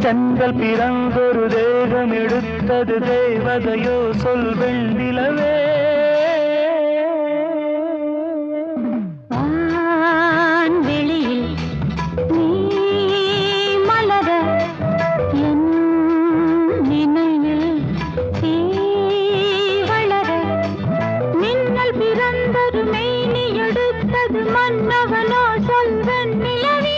தென்றல் பிறந்தொரு தேகம் எடுத்தது தேவதையோ சொல் வெண்ணிலவே வெளியில் நீ மலர என் நினைவில் தீ வளர மின்னல் பிறந்தொரு மேனி எடுத்தது மன்னவனோ சொல் வெண்ணிலவே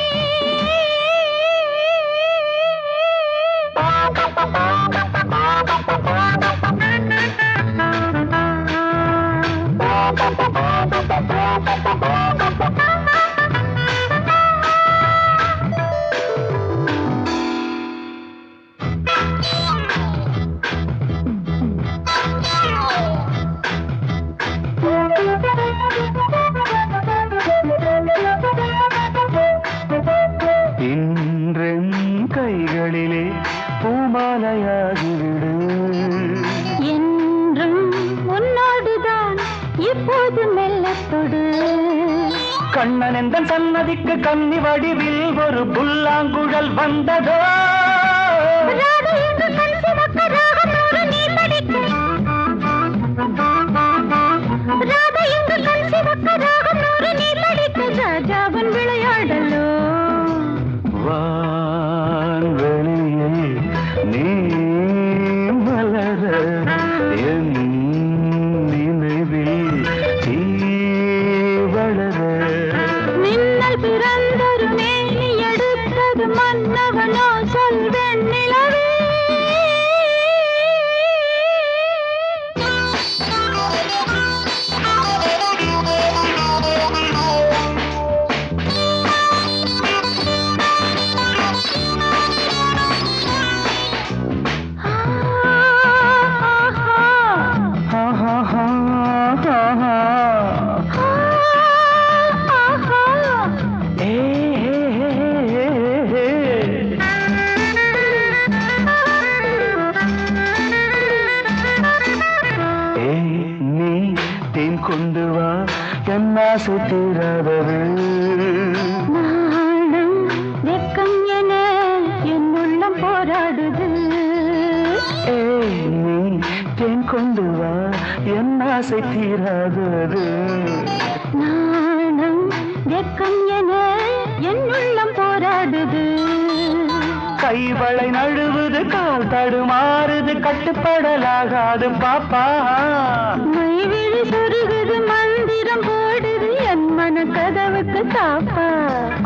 இன்றென் கைகளிலே பூமாலையாகிவிடு என்றும் உன்னோடுதான் இப்போது மெல்லத்தொடு கண்ணன் என்ற சன்னதிக்கு கன்னி வடிவில் ஒரு புல்லாங்குழல் வந்ததோ ராஜாவன் விளையாடலோ வான்வெளியில் நீ மலர என் நினைவில் தீ வளர மின்னல் பிறந்தொரு மேனி எடுத்தது மன்னவனோ சொல் வெண்ணிலவே கொண்டு வா என் ஆசை தீராதது நாணம் வெக்கம் என என் உள்ளம் போராடுது நீ தேன் கொண்டு வா என் ஆசை தீராதது நாணம் வெக்கம் என என் உள்ளம் போராடுது கைவளை நழுவுது கால் தடுமாறுது கட்டுப்படலாகாது பாப்பா மைவிழி சொருகுது மந்திரம் போடுது என் மன கதவுக்கு தாப்பா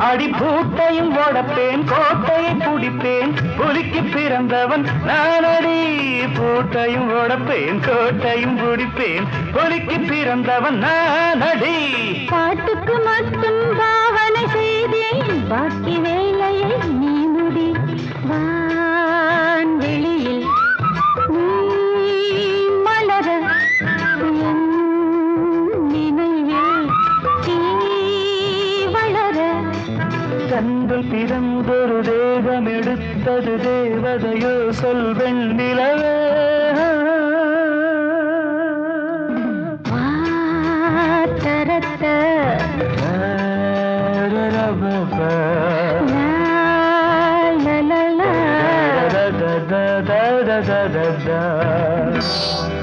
அடி பூட்டையும் ஓடப்பேன் கோட்டையை குடிப்பேன் புலிக்கு பிறந்தவன் நானடி பூட்டையும் ஓடப்பேன் கோட்டையும் குடிப்பேன் புலிக்கு பிறந்தவன் நானடி பாட்டுக்கு மட்டும் பாவனை செய்தேன் பாக்கி வேலையை நீ முடி வான்வெளியில் நீ மலர என் நினைவில் தீ வளர தென்றல் பிறந்தொரு தேகம் எடுத்தது தேவதையோ சொல் வெண்ணிலவே வாத்தரத்த da da da da da da